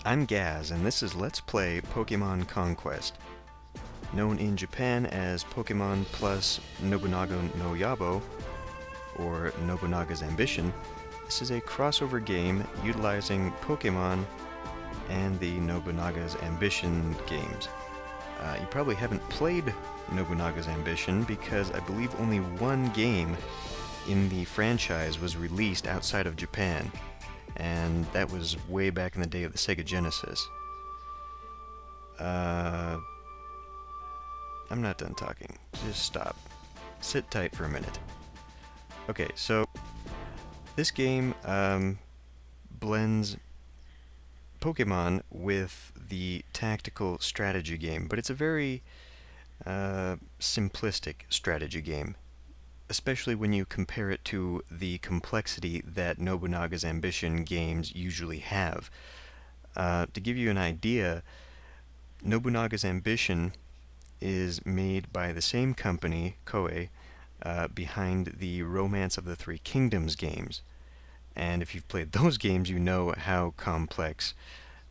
I'm Gaz, and this is Let's Play Pokemon Conquest. Known in Japan as Pokemon plus Nobunaga no Yabo, or Nobunaga's Ambition, this is a crossover game utilizing Pokemon and the Nobunaga's Ambition games. You probably haven't played Nobunaga's Ambition because I believe only one game in the franchise was released outside of Japan, and that was way back in the day of the Sega Genesis. I'm not done talking. Just stop. Sit tight for a minute. Okay, so this game blends Pokemon with the tactical strategy game, but it's a very simplistic strategy game, especially when you compare it to the complexity that Nobunaga's Ambition games usually have. To give you an idea, Nobunaga's Ambition is made by the same company, Koei, behind the Romance of the Three Kingdoms games. And if you've played those games, you know how complex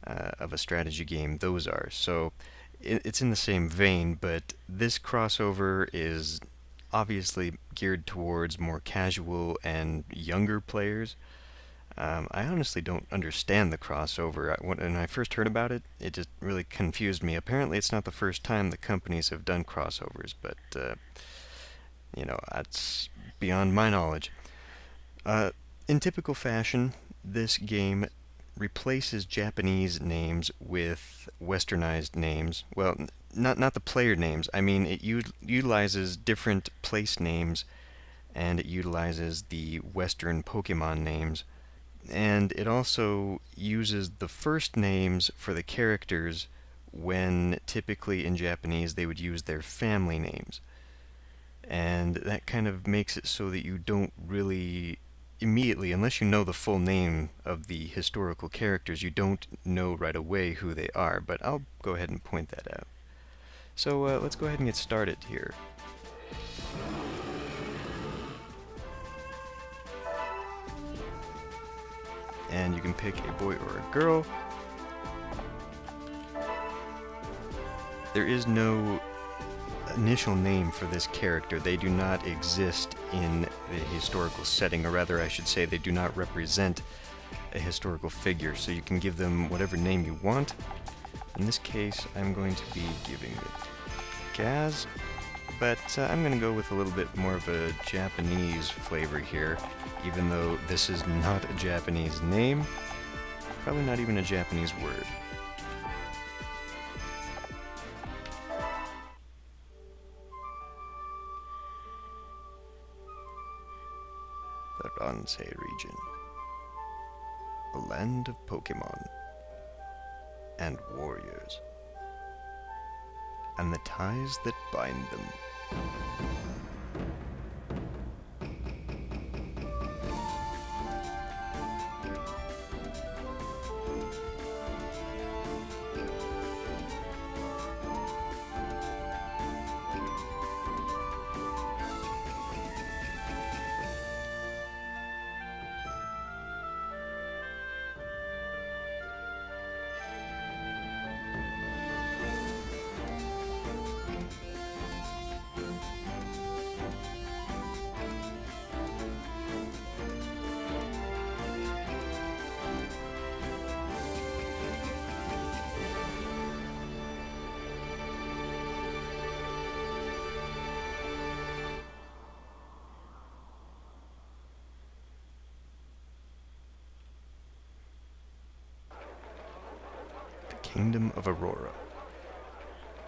of a strategy game those are. So it's in the same vein, but this crossover is obviously geared towards more casual and younger players. I honestly don't understand the crossover. When I first heard about it, it just really confused me. Apparently, it's not the first time the companies have done crossovers, but, that's beyond my knowledge. In typical fashion, this game replaces Japanese names with westernized names. Well, not the player names. I mean, it utilizes different place names, and it utilizes the Western Pokemon names. And it also uses the first names for the characters when typically in Japanese they would use their family names. And that kind of makes it so that you don't really immediately, unless you know the full name of the historical characters, you don't know right away who they are, but I'll go ahead and point that out. So let's go ahead and get started here. And you can pick a boy or a girl. There is no initial name for this character. They do not exist in the historical setting, or rather I should say they do not represent a historical figure, so you can give them whatever name you want. In this case, I'm going to be giving it Gaz, but I'm going to go with a little bit more of a Japanese flavor here, even though this is not a Japanese name, probably not even a Japanese word. The Ensue region, a land of Pokemon and warriors, and the ties that bind them. Kingdom of Aurora.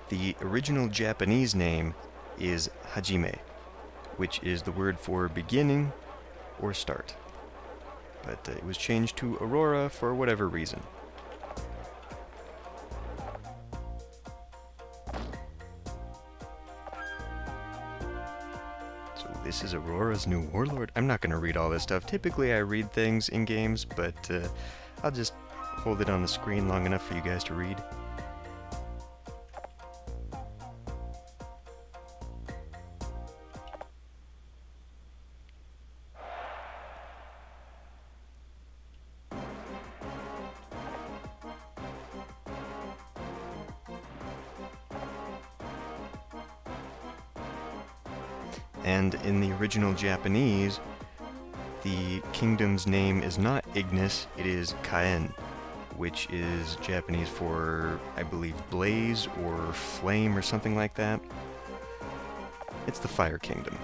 The original Japanese name is Hajime, which is the word for beginning or start. But it was changed to Aurora for whatever reason. So this is Aurora's new warlord. I'm not going to read all this stuff. Typically I read things in games, but I'll just hold it on the screen long enough for you guys to read. And in the original Japanese, the kingdom's name is not Ignis, it is Kaen, which is Japanese for, I believe, blaze or flame or something like that. It's the Fire Kingdom.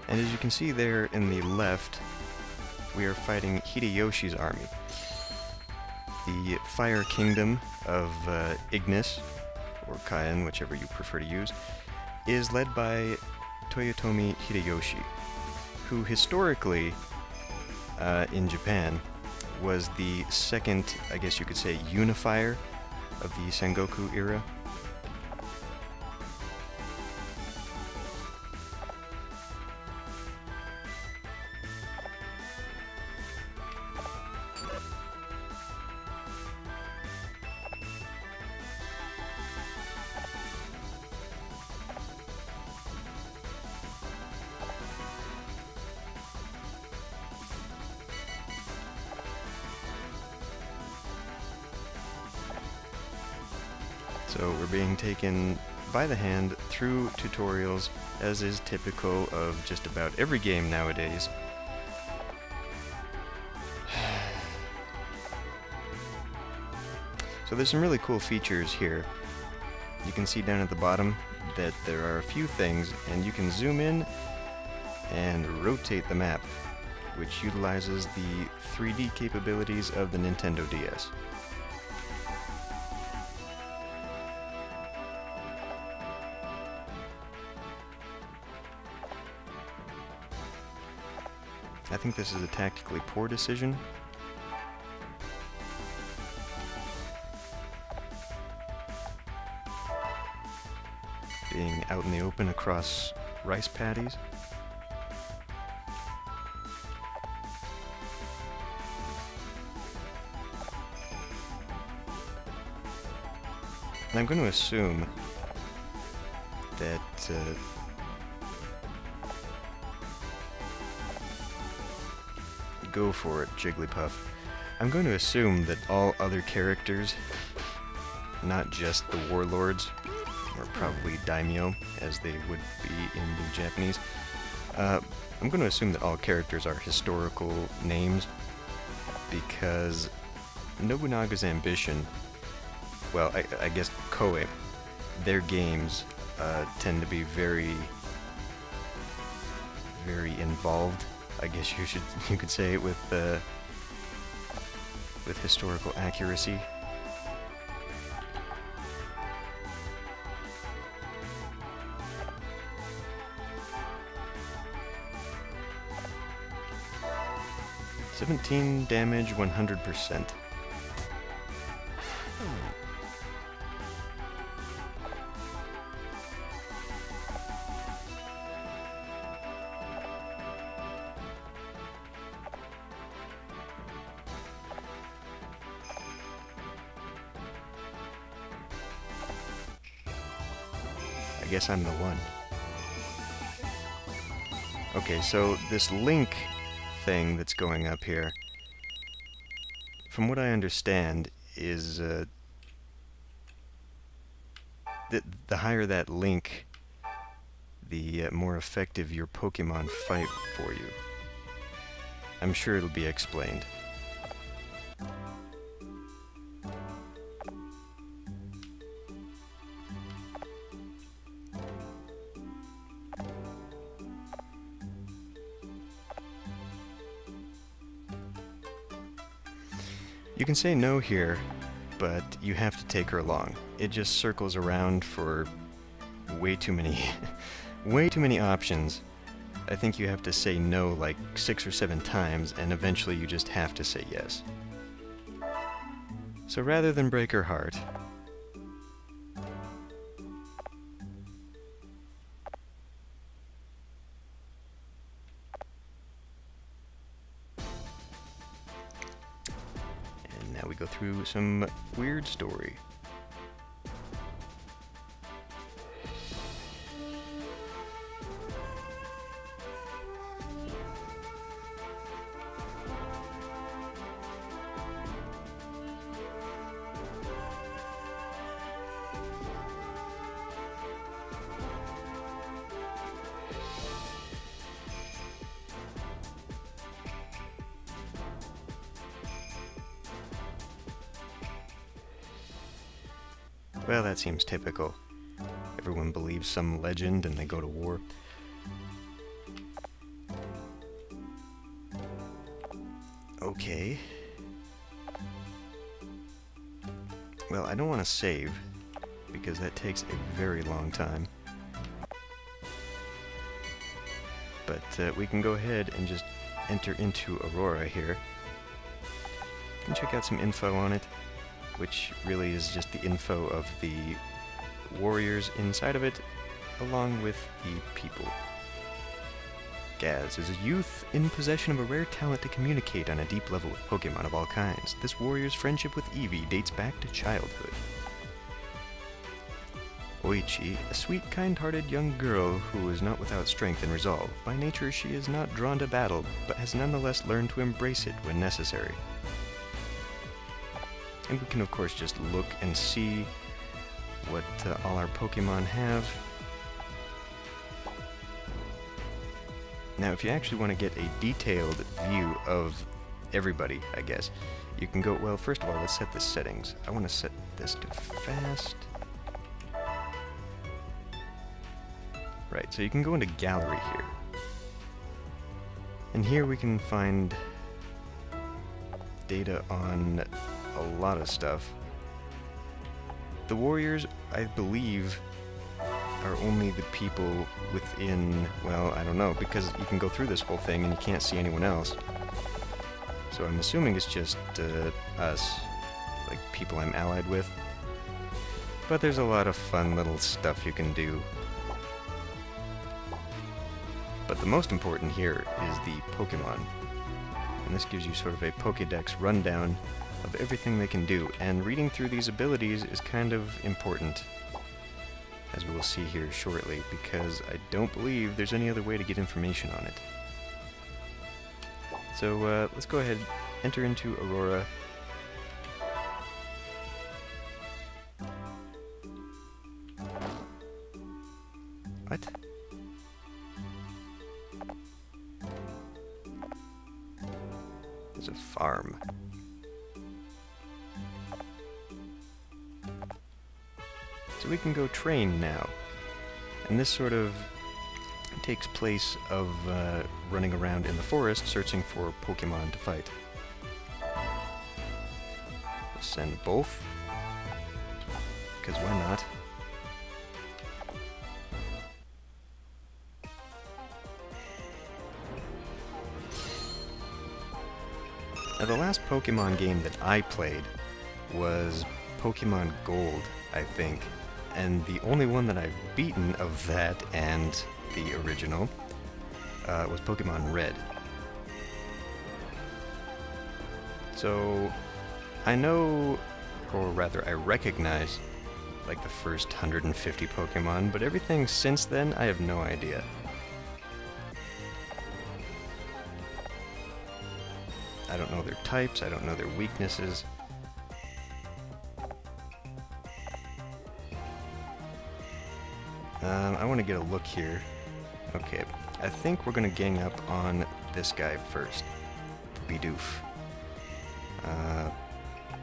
And as you can see there in the left, we are fighting Hideyoshi's army. The Fire Kingdom of Ignis, or Kaen, whichever you prefer to use, is led by Toyotomi Hideyoshi, who historically, in Japan, was the second, I guess you could say, unifier of the Sengoku era. So we're being taken by the hand through tutorials, as is typical of just about every game nowadays. So there's some really cool features here. You can see down at the bottom that there are a few things, and you can zoom in and rotate the map, which utilizes the 3D capabilities of the Nintendo DS. I think this is a tactically poor decision. Being out in the open across rice paddies. And I'm going to assume that go for it, Jigglypuff. I'm going to assume that all other characters, not just the warlords, or probably daimyo, as they would be in the Japanese, I'm going to assume that all characters are historical names, because Nobunaga's ambition, well, I guess Koei, their games tend to be very, very involved, I guess you could say, with historical accuracy. "17 damage, 100%. I guess I'm the one. Okay, so this link thing that's going up here, from what I understand, is the higher that link, the more effective your Pokemon fight for you. I'm sure it'll be explained. You can say no here, but you have to take her along. It just circles around for way too many, way too many options. I think you have to say no like 6 or 7 times, and eventually you just have to say yes. So rather than break her heart, now we go through some weird story. Well, that seems typical. Everyone believes some legend and they go to war. Okay. Well, I don't want to save, because that takes a very long time. But we can go ahead and just enter into Aurora here. You can check out some info on it, which really is just the info of the warriors inside of it, along with the people. Gaz is a youth in possession of a rare talent to communicate on a deep level with Pokemon of all kinds. This warrior's friendship with Eevee dates back to childhood. Oichi, a sweet, kind-hearted young girl who is not without strength and resolve. By nature, she is not drawn to battle, but has nonetheless learned to embrace it when necessary. And we can, of course, just look and see what all our Pokemon have. Now, if you actually want to get a detailed view of everybody, I guess, you can go, well, first of all, let's set the settings. I want to set this to fast. Right, so you can go into gallery here. And here we can find data on a lot of stuff. The warriors, I believe, are only the people within, well, I don't know, because you can go through this whole thing and you can't see anyone else. So I'm assuming it's just us, like people I'm allied with. But there's a lot of fun little stuff you can do. But the most important here is the Pokemon. And this gives you sort of a Pokédex rundown of everything they can do. And reading through these abilities is kind of important, as we will see here shortly, because I don't believe there's any other way to get information on it. So let's go ahead, enter into Aurora. What? There's a farm. So we can go train now. And this sort of takes place of running around in the forest searching for Pokemon to fight. Let's send both, because why not? Now, the last Pokemon game that I played was Pokemon Gold, I think. And the only one that I've beaten of that and the original was Pokemon Red. So I know, or rather I recognize, like the first 150 Pokemon, but everything since then I have no idea. I don't know their types, I don't know their weaknesses. I want to get a look here. Okay, I think we're going to gang up on this guy first, Bidoof.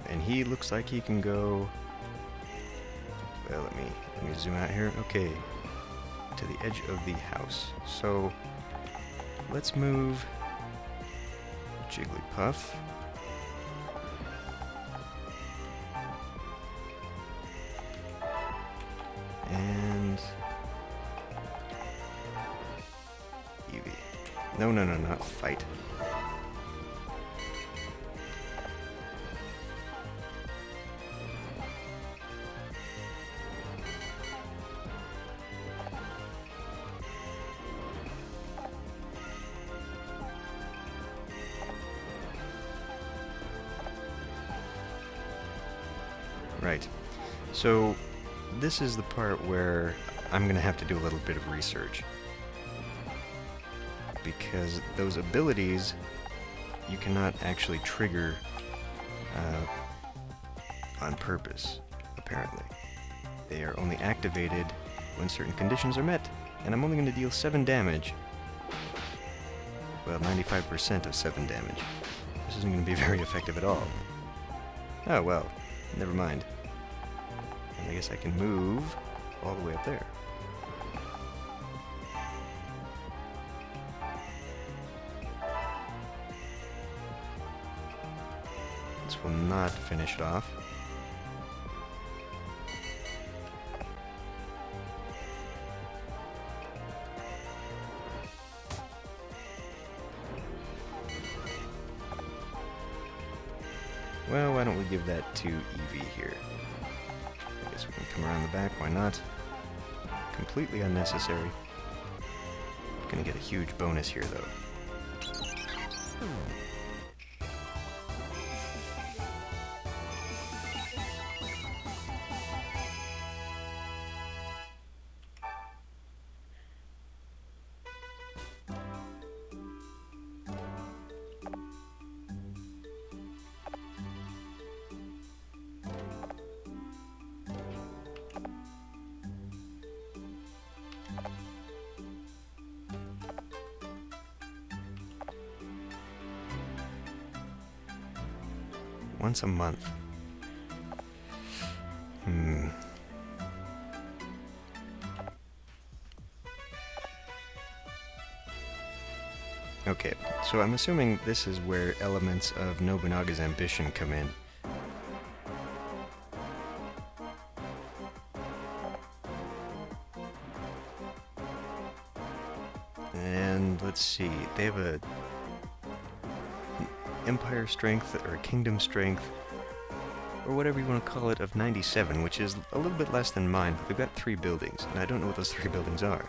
And he looks like he can go... Well, let me zoom out here. Okay, to the edge of the house. So, let's move Jigglypuff. And Eevee. No, not fight. Right. So this is the part where I'm going to have to do a little bit of research. Because those abilities you cannot actually trigger on purpose, apparently. They are only activated when certain conditions are met, and I'm only going to deal 7 damage. Well, 95% of 7 damage. This isn't going to be very effective at all. Oh well, never mind. And I guess I can move all the way up there. This will not finish it off. Well, why don't we give that to Evie here? I guess we can come around the back, why not? Completely unnecessary. Gonna get a huge bonus here, though. Once a month. Okay, so I'm assuming this is where elements of Nobunaga's ambition come in. And let's see, they have a empire strength, or a kingdom strength, or whatever you want to call it, of 97, which is a little bit less than mine, but they've got 3 buildings, and I don't know what those 3 buildings are.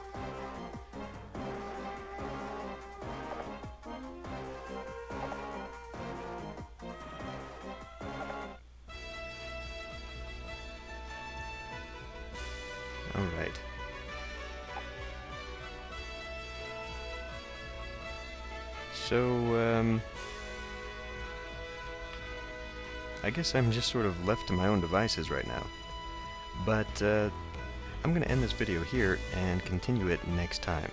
Alright. So, I guess I'm just sort of left to my own devices right now. But, I'm gonna end this video here and continue it next time.